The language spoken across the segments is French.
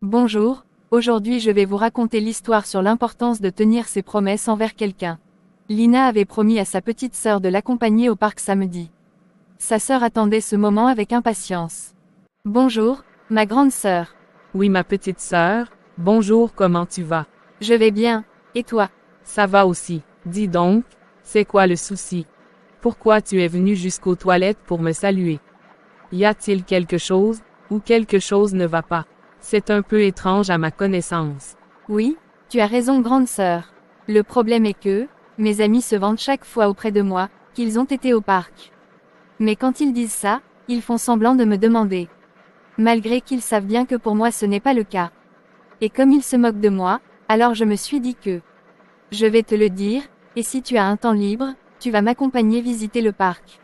Bonjour, aujourd'hui je vais vous raconter l'histoire sur l'importance de tenir ses promesses envers quelqu'un. Lina avait promis à sa petite sœur de l'accompagner au parc samedi. Sa sœur attendait ce moment avec impatience. Bonjour, ma grande sœur. Oui, ma petite sœur, bonjour, comment tu vas? Je vais bien, et toi? Ça va aussi. Dis donc, c'est quoi le souci? Pourquoi tu es venue jusqu'aux toilettes pour me saluer? Y a-t-il quelque chose, ou quelque chose ne va pas? C'est un peu étrange à ma connaissance. Oui, tu as raison grande sœur. Le problème est que, mes amis se vantent chaque fois auprès de moi, qu'ils ont été au parc. Mais quand ils disent ça, ils font semblant de me demander. Malgré qu'ils savent bien que pour moi ce n'est pas le cas. Et comme ils se moquent de moi, alors je me suis dit que je vais te le dire, et si tu as un temps libre, tu vas m'accompagner visiter le parc.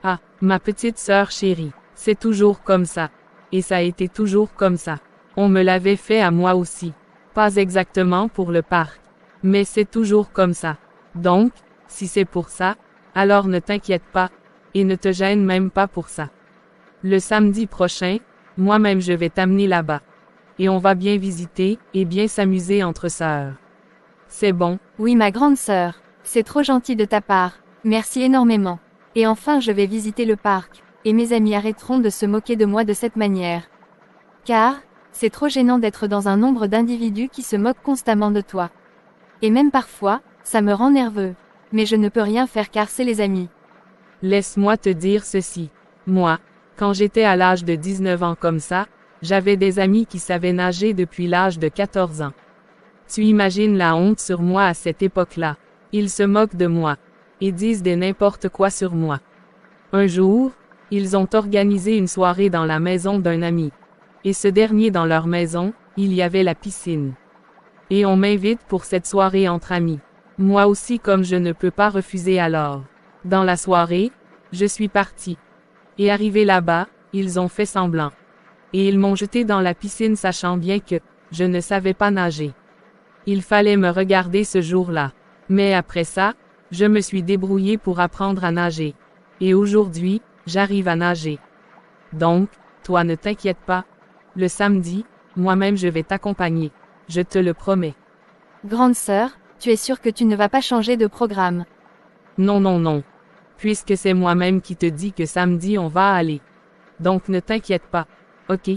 Ah, ma petite sœur chérie, c'est toujours comme ça. Et ça a été toujours comme ça. On me l'avait fait à moi aussi. Pas exactement pour le parc. Mais c'est toujours comme ça. Donc, si c'est pour ça, alors ne t'inquiète pas, et ne te gêne même pas pour ça. Le samedi prochain, moi-même je vais t'amener là-bas. Et on va bien visiter, et bien s'amuser entre sœurs. C'est bon? Oui ma grande sœur, c'est trop gentil de ta part, merci énormément. Et enfin je vais visiter le parc, et mes amis arrêteront de se moquer de moi de cette manière. Car, c'est trop gênant d'être dans un nombre d'individus qui se moquent constamment de toi. Et même parfois, ça me rend nerveux. Mais je ne peux rien faire car c'est les amis. Laisse-moi te dire ceci. Moi, quand j'étais à l'âge de 19 ans comme ça, j'avais des amis qui savaient nager depuis l'âge de 14 ans. Tu imagines la honte sur moi à cette époque-là. Ils se moquent de moi. Et disent des n'importe quoi sur moi. Un jour, ils ont organisé une soirée dans la maison d'un ami. Et ce dernier dans leur maison, il y avait la piscine. Et on m'invite pour cette soirée entre amis. Moi aussi comme je ne peux pas refuser alors. Dans la soirée, je suis partie. Et arrivé là-bas, ils ont fait semblant. Et ils m'ont jeté dans la piscine sachant bien que je ne savais pas nager. Il fallait me regarder ce jour-là. Mais après ça, je me suis débrouillée pour apprendre à nager. Et aujourd'hui, j'arrive à nager. Donc, toi ne t'inquiète pas. Le samedi, moi-même je vais t'accompagner. Je te le promets. Grande sœur, tu es sûre que tu ne vas pas changer de programme? Non, non, non. Puisque c'est moi-même qui te dis que samedi on va aller. Donc ne t'inquiète pas. Ok?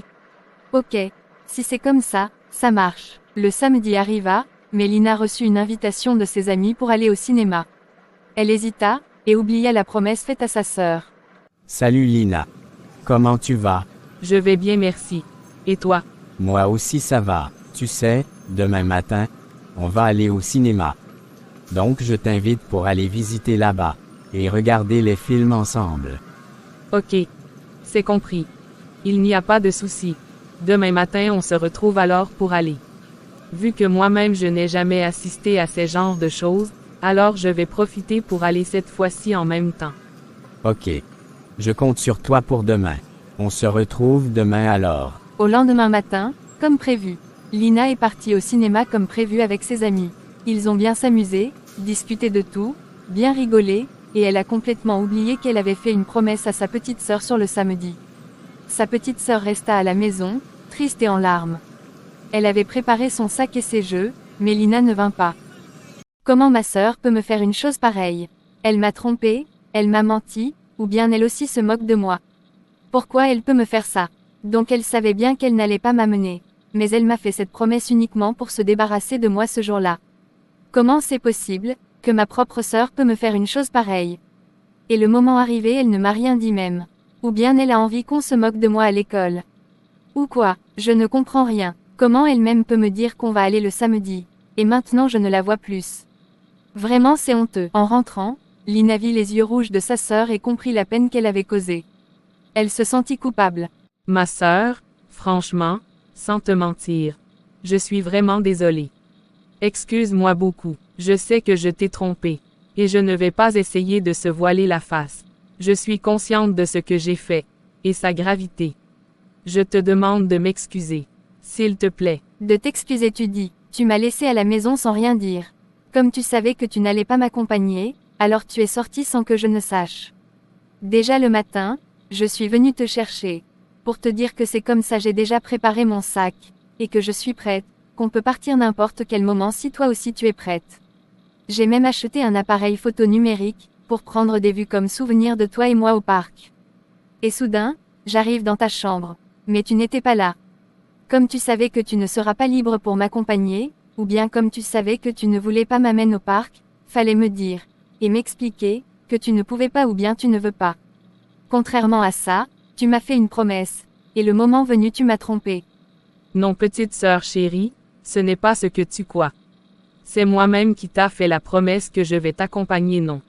Ok. Si c'est comme ça marche. Le samedi arriva, mais Lina reçut une invitation de ses amis pour aller au cinéma. Elle hésita, et oublia la promesse faite à sa sœur. Salut Lina. Comment tu vas? Je vais bien merci. Et toi? Moi aussi ça va. Tu sais, demain matin, on va aller au cinéma. Donc je t'invite pour aller visiter là-bas, et regarder les films ensemble. Ok. C'est compris. Il n'y a pas de souci. Demain matin on se retrouve alors pour aller. Vu que moi-même je n'ai jamais assisté à ces genres de choses, alors je vais profiter pour aller cette fois-ci en même temps. Ok. Je compte sur toi pour demain. On se retrouve demain alors. Au lendemain matin, comme prévu, Lina est partie au cinéma comme prévu avec ses amis. Ils ont bien s'amusé, discuté de tout, bien rigolé, et elle a complètement oublié qu'elle avait fait une promesse à sa petite sœur sur le samedi. Sa petite sœur resta à la maison, triste et en larmes. Elle avait préparé son sac et ses jeux, mais Lina ne vint pas. Comment ma sœur peut me faire une chose pareille? Elle m'a trompée, elle m'a menti, ou bien elle aussi se moque de moi. Pourquoi elle peut me faire ça? Donc elle savait bien qu'elle n'allait pas m'amener. Mais elle m'a fait cette promesse uniquement pour se débarrasser de moi ce jour-là. Comment c'est possible, que ma propre sœur peut me faire une chose pareille? Et le moment arrivé elle ne m'a rien dit même. Ou bien elle a envie qu'on se moque de moi à l'école. Ou quoi? Je ne comprends rien. Comment elle-même peut me dire qu'on va aller le samedi? Et maintenant je ne la vois plus. Vraiment c'est honteux. En rentrant, Lina vit les yeux rouges de sa sœur et comprit la peine qu'elle avait causée. Elle se sentit coupable. Ma sœur, franchement, sans te mentir, je suis vraiment désolée. Excuse-moi beaucoup, je sais que je t'ai trompée. Et je ne vais pas essayer de se voiler la face. Je suis consciente de ce que j'ai fait, et sa gravité. Je te demande de m'excuser. S'il te plaît. De t'excuser tu dis, tu m'as laissé à la maison sans rien dire. Comme tu savais que tu n'allais pas m'accompagner, alors tu es sorti sans que je ne sache. Déjà le matin, je suis venue te chercher. Pour te dire que c'est comme ça j'ai déjà préparé mon sac. et que je suis prête, qu'on peut partir n'importe quel moment si toi aussi tu es prête. J'ai même acheté un appareil photo numérique, pour prendre des vues comme souvenir de toi et moi au parc. Et soudain, j'arrive dans ta chambre. Mais tu n'étais pas là. Comme tu savais que tu ne seras pas libre pour m'accompagner, ou bien comme tu savais que tu ne voulais pas m'amener au parc, fallait me dire, et m'expliquer, que tu ne pouvais pas ou bien tu ne veux pas. Contrairement à ça, tu m'as fait une promesse, et le moment venu tu m'as trompé. Non, petite sœur chérie, ce n'est pas ce que tu crois. C'est moi-même qui t'a fait la promesse que je vais t'accompagner, non.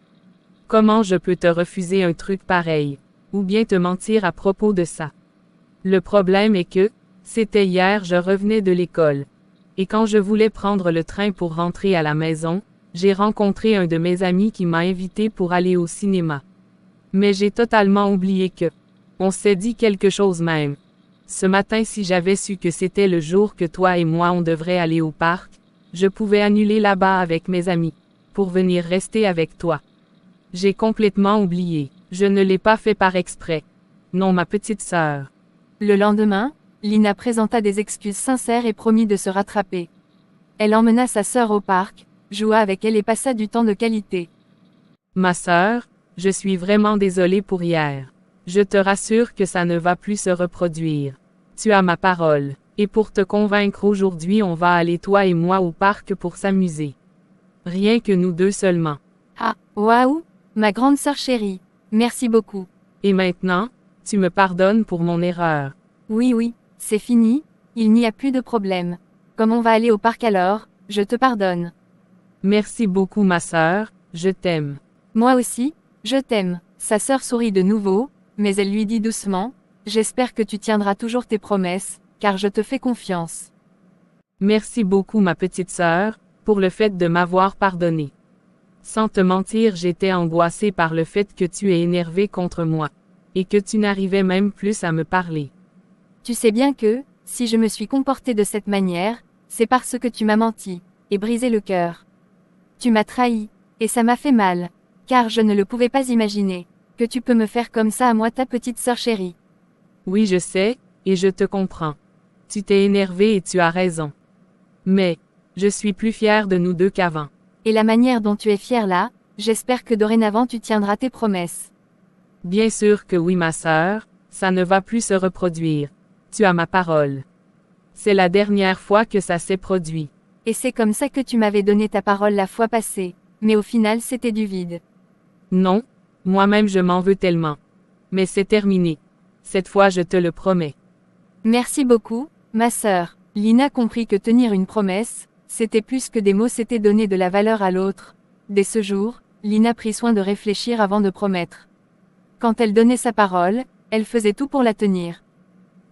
Comment je peux te refuser un truc pareil, ou bien te mentir à propos de ça? Le problème est que, c'était hier, je revenais de l'école. Et quand je voulais prendre le train pour rentrer à la maison, j'ai rencontré un de mes amis qui m'a invité pour aller au cinéma. Mais j'ai totalement oublié que, on s'est dit quelque chose même. Ce matin, si j'avais su que c'était le jour que toi et moi on devrait aller au parc, je pouvais annuler là-bas avec mes amis, pour venir rester avec toi. J'ai complètement oublié. Je ne l'ai pas fait par exprès. Non, ma petite sœur. Le lendemain, Lina présenta des excuses sincères et promit de se rattraper. Elle emmena sa sœur au parc, joua avec elle et passa du temps de qualité. Ma sœur, je suis vraiment désolée pour hier. Je te rassure que ça ne va plus se reproduire. Tu as ma parole. Et pour te convaincre aujourd'hui, on va aller toi et moi au parc pour s'amuser. Rien que nous deux seulement. Ah, waouh, ma grande sœur chérie. Merci beaucoup. Et maintenant, tu me pardonnes pour mon erreur. Oui, c'est fini, il n'y a plus de problème. Comme on va aller au parc alors, je te pardonne. Merci beaucoup ma sœur, je t'aime. Moi aussi, je t'aime. Sa sœur sourit de nouveau, mais elle lui dit doucement, j'espère que tu tiendras toujours tes promesses, car je te fais confiance. Merci beaucoup ma petite sœur, pour le fait de m'avoir pardonné. Sans te mentir, j'étais angoissée par le fait que tu es énervé contre moi. Et que tu n'arrivais même plus à me parler. Tu sais bien que, si je me suis comportée de cette manière, c'est parce que tu m'as menti, et brisé le cœur. Tu m'as trahi, et ça m'a fait mal. Car je ne le pouvais pas imaginer, que tu peux me faire comme ça à moi ta petite sœur chérie. Oui je sais, et je te comprends. Tu t'es énervé et tu as raison. Mais, je suis plus fière de nous deux qu'avant. Et la manière dont tu es fière là, j'espère que dorénavant tu tiendras tes promesses. Bien sûr que oui ma sœur, ça ne va plus se reproduire. Tu as ma parole. C'est la dernière fois que ça s'est produit. Et c'est comme ça que tu m'avais donné ta parole la fois passée, mais au final c'était du vide. Non, moi-même je m'en veux tellement. Mais c'est terminé. Cette fois je te le promets. Merci beaucoup, ma sœur. Lina comprit que tenir une promesse, c'était plus que des mots, c'était donner de la valeur à l'autre. Dès ce jour, Lina prit soin de réfléchir avant de promettre. Quand elle donnait sa parole, elle faisait tout pour la tenir.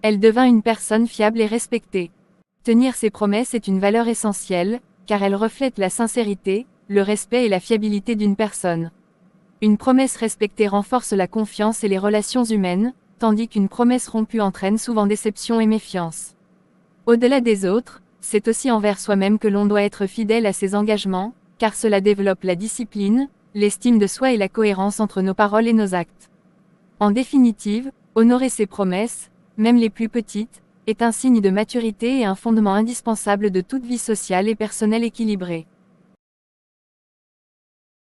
Elle devint une personne fiable et respectée. Tenir ses promesses est une valeur essentielle, car elle reflète la sincérité, le respect et la fiabilité d'une personne. Une promesse respectée renforce la confiance et les relations humaines, tandis qu'une promesse rompue entraîne souvent déception et méfiance. Au-delà des autres, c'est aussi envers soi-même que l'on doit être fidèle à ses engagements, car cela développe la discipline, l'estime de soi et la cohérence entre nos paroles et nos actes. En définitive, honorer ses promesses, même les plus petites, est un signe de maturité et un fondement indispensable de toute vie sociale et personnelle équilibrée.